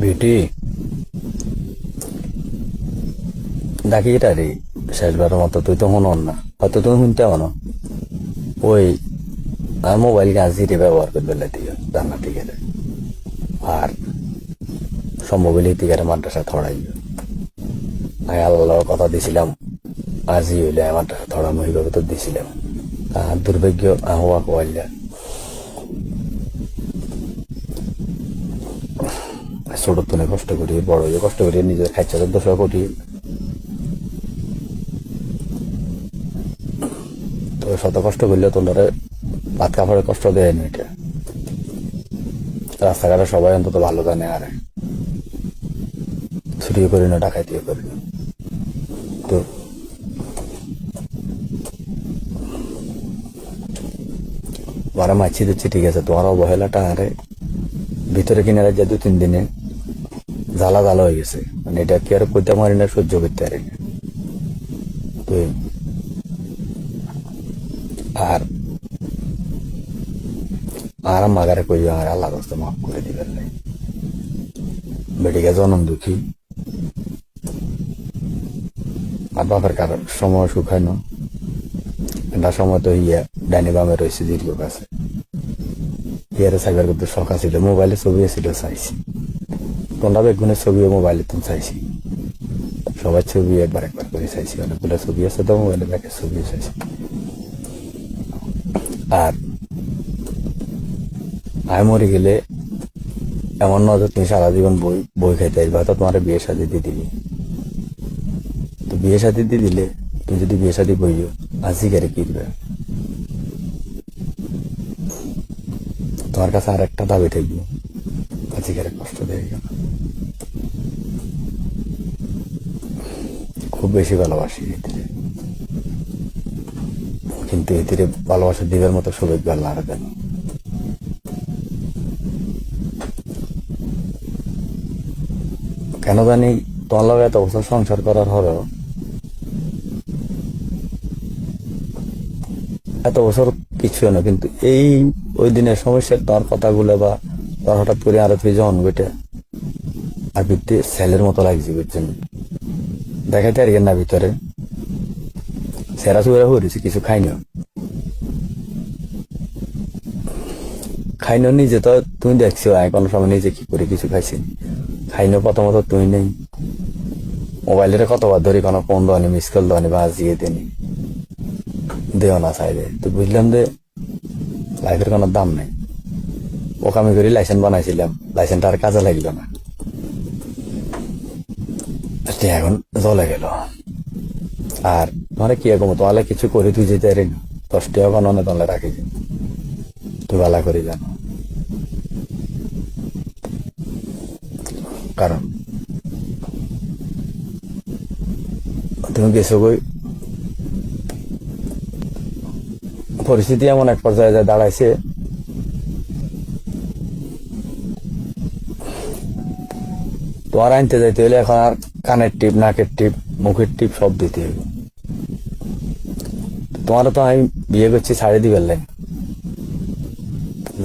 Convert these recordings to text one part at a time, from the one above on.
Beauty ডাকি এটা রে শেষবারের মতো তুই তো শুনন না হয়তো তুমি শুনতে পানো ওই আর মোবাইল গাছটি ব্যবহার করবে দিকে জান্নাত থেকে আর সম্ভবিল থেকে মাদ্রাসা থড়াই আমি আল্লাহর কথা দিছিলাম আজই হইলে মাদ্রাসা থড়া মহিলাকে তো দিছিলাম আর দুর্ভাগ্য আহ্বা কোয়াইলা ছোট তুনে কষ্ট করি বড় কষ্ট করি নিজের খাইছে দোষা করি তো শত কষ্ট করলে তোমরা ভাত কাপড়ে কষ্ট দেয় না এটা রাস্তাঘাটে সবাই অন্তত ভালো জানে আর ছুটিও করি না ডাকাইতিও করি না তো মারা মাছি দিচ্ছি ঠিক আছে তোমার অবহেলাটা আরে ভিতরে কিনারে যে 2-3 দিনে জ্বালা জ্বালা হয়ে গেছে মানে এটা কি আর করতে পারি না সহ্য করতে পারি না তো আর আর মাগারে কই আর আল্লাহ রাস্তা মাফ করে দিবেন নাই বেটিকে জনম দুঃখী আর বাপের কারণ সময় শুকানো এটা সময় তো ইয়া ডাইনি বামে রয়েছে দীর্ঘ কাছে ইয়ারে সাইবার করতে শখ ছিল মোবাইলে ছবি ছিল চাইছি তোমরা বেগুনের ছবিও মোবাইলে তুমি চাইছি সবার ছবি একবার করে চাইছি অনেকগুলো ছবি আছে তো মোবাইলে ব্যাগের ছবিও চাইছি আর আমি মরে গেলে এমন নয় যে তুমি সারা জীবন বই খাইতে আসবে হয়তো তোমার বিয়ে শাদি দিয়ে দিবি তো বিয়ে শাদি দিয়ে দিলে তুমি যদি বিয়ে শাদি বইও আজি গাড়ি কিনবে তোমার কাছে আর একটা দাবি থাকবে আজি গাড়ি কষ্ট দেয় গেল খুব বেশি ভালোবাসি এতে কিন্তু এতে ভালোবাসা দিবের মতো সৌভাগ্য আল্লাহ আর দেন কেন জানি তোমার লগে এত বছর সংসার করার হলেও এত বছর কিছু না কিন্তু এই ওই দিনের সমস্যার তোমার কথাগুলো বা তোমার হঠাৎ করে আরো তুই যখন বেটে আর ভিত্তি সেলের মতো লাগছে বুঝছেন দেখাইতে আর না ভিতরে সেরা সুরা হয়েছে কিছু খাইনো নিজে তো তুমি দেখছো কোনো সময় নিজে কি করে কিছু খাইছি খাইনো প্রথমত তুই নেই মোবাইলের কতবার ধরি কোনো ফোন দেওয়ানি মিস কল দেওয়ানি বা আজিয়ে দিনি দেও না চাইলে তো বুঝলাম যে লাইফের কোনো দাম নেই ওকামি করে লাইসেন্স বানাইছিলাম লাইসেন্সটা আর কাজে লাগলো না এখন জ্বলে গেল আর মানে কি এখন তোমালে কিছু করে তুই যেতে পারি না 10 টাকা বানানো তাহলে রাখি তুই ভালো করে জানো কারণ তুমি গেছো কই পরিস্থিতি এমন এক পর্যায়ে যায় দাঁড়াইছে তোমার আনতে যাইতে হলে এখন আর কানের টিপ নাকের টিপ মুখের টিপ সব দিতে হবে তোমারও তো আমি বিয়ে করছি ছাড়ে দিবেন লাইন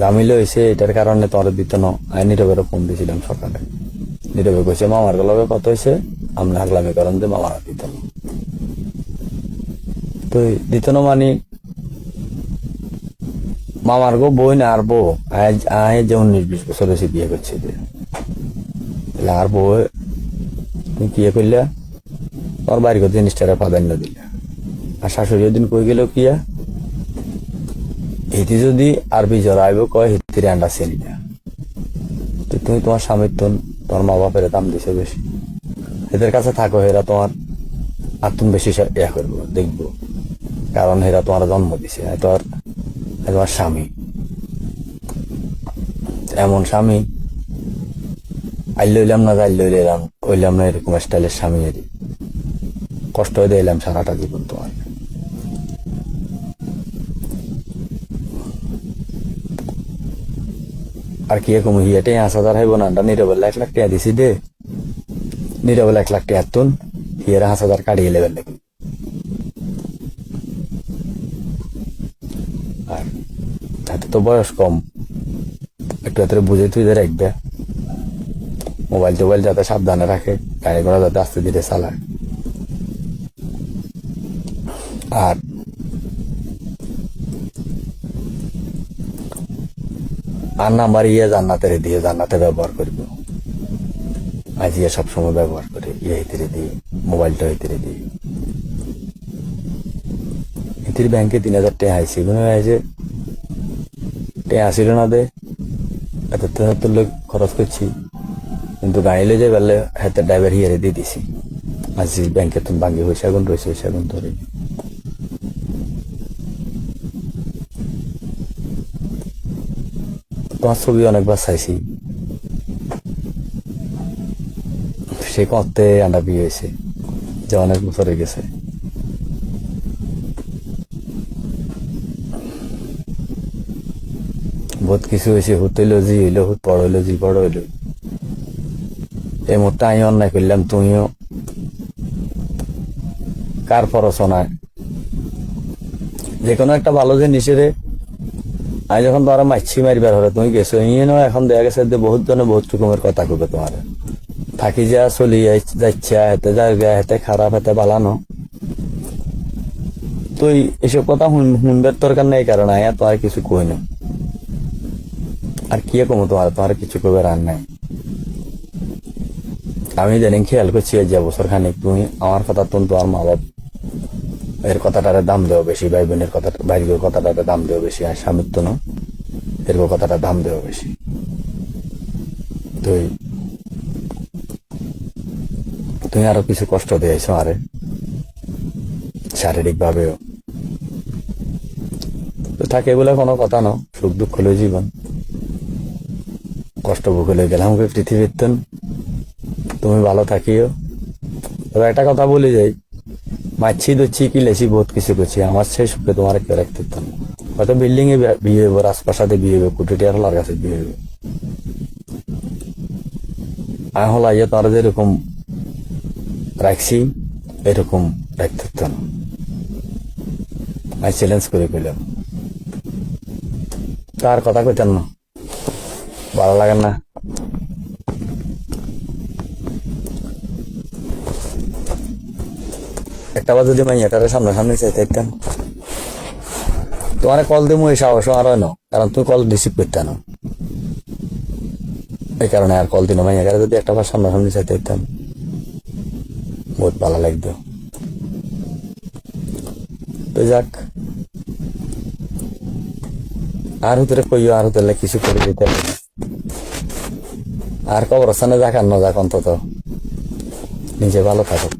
জামিল হয়েছে এটার কারণে তোমার দিত না আমি নীরবের ফোন দিয়েছিলাম সকালে নীরবে কইছে মামার গলবে কত হয়েছে আমরা আগলামি করেন যে মামারা দিত না তো দিত না মানে মামার গো বই না আর বউ আয় যে 19-20 বছর হয়েছে বিয়ে করছে আর বউ তুমি বিয়ে করলে তোর বাড়ি করে জিনিসটারে প্রাধান্য দিলে আর শাশুড়ি দিন কই গেল কিয়া হিতি যদি আরবি জ্বর আইব কয় হিতির আন্ডা চিনি না তো তুমি তোমার স্বামীর তোমার মা বাপের দাম দিছে বেশি এদের কাছে থাকো এরা তোমার আর তুমি বেশি ইয়া করবো দেখবো কারণ এরা তোমার জন্ম দিছে তোমার স্বামী এমন স্বামী আইলে হইলাম না যাইলে হইলাম না এরকম স্টাইলের স্বামী এরই কষ্ট হয়ে দিলাম সারাটা জীবন তোমার আর কি এরকম হিয়াটে 5,000 হইব না নীরবে 1 লাখ টাকা দিছি দে নীরবে 1 লাখ টাকা তুন হিয়ার 5,000 কাটিয়ে লেবেন নাকি আর এত তো বয়স কম একটু এত বুঝে তুই রাখবে মোবাইল টোবাইল যাতে সাবধানে রাখে, গাড়ি ঘোড়া যাতে আস্তে ধীরে চালায়। আর নাম্বার জান্নাতের দিয়ে জান্নাতে ব্যবহার করব, আজ সবসময় ব্যবহার করে হিতিরে দিয়ে, মোবাইলটা হিতিরে দিয়ে। হিতির ব্যাংকে 3,000 টাকা আইসি, যে টাকা আসিল না দে, এত লোক খরচ করছি, কিন্তু গাড়ি লে যাই পারলে হাতে ড্রাইভার হিয়ারে দিয়ে দিছি। আজ ব্যাংকে তুমি ভাঙ্গি হয়েছে এখন রয়েছে, হয়েছে এখন ধরে। তোমার ছবি অনেকবার চাইছি, সে করতে আন্ডা বিয়ে হয়েছে, যে অনেক বছর হয়ে গেছে। বহুত কিছু হয়েছে, হুত হইলো জি হইলো, হুত বড় হইলো জি বড় হইলো। এই মুহূর্তে আমি অন্যায় করলাম, তুমিও কার পরচনায় যে কোনো একটা ভালো জিনিসের আমি যখন তোমার মাছি মারিবার হলে তুমি গেছো, এখন দেখা গেছে যে বহুত জনে বহুত রকমের কথা কবে তোমার থাকি যা চলি যাচ্ছে, হাতে জায়গা হাতে খারাপ হাতে বালানো। তুই এসব কথা শুনবার দরকার নেই, কারণ আয়া তোমার কিছু কই না। আর কি কমো তোমার কিছু কবে আর নাই। আমি জানি খেয়াল করছি যে বছর খানিক তুমি আমার কথা তোমার মা বাপ এর কথাটারে দাম দেওয়া বেশি, ভাই বোনের কথা ভাইয়ের কথাটারে দাম দেওয়া বেশি, আর স্বামীর তো না এর কথাটা দাম দেওয়া বেশি। তুমি আরো কিছু কষ্ট দিয়েছ আরে, শারীরিক ভাবেও তো থাকে বলে কোনো কথা না, সুখ দুঃখ হলো জীবন, কষ্ট ভোগ হলে গেলাম পৃথিবীর। তুমি ভালো থাকিও। তবে একটা কথা বলে যাই, মাছি দচ্ছি কি লেছি বহুত কিছু করছি, আমার সেই সুখে তোমার কেউ রাখতে পারতাম না। হয়তো বিল্ডিং এ বিয়ে হইব, রাজপ্রাসাদে বিয়ে হইব, কুটিটিয়ার হলার কাছে বিয়ে হইব। আমি হল আইয়া তোমার যেরকম রাখছি এরকম রাখতে পারতাম না। আমি চ্যালেঞ্জ করে কইলাম, তার কথা কইতেন না, ভালো লাগে না। একটা বার যদি মাইয়াটারে সামনাসামনি চাইতে দিতাম, তোমার কল দিয়ে এই সাহস আর হয় না, কারণ তুমি কল রিসিভ করতে না, এই কারণে আর কল দিন মাইয়াটারে যদি একটা বার সামনাসামনি চাইতে দিতাম বহুত ভালো লাগতো। তো যাক, আর ভিতরে কইও, আর ভিতরে কিছু করে দিতে, আর কবরস্থানে যাক আর না যাক, অন্তত নিজে ভালো থাকো।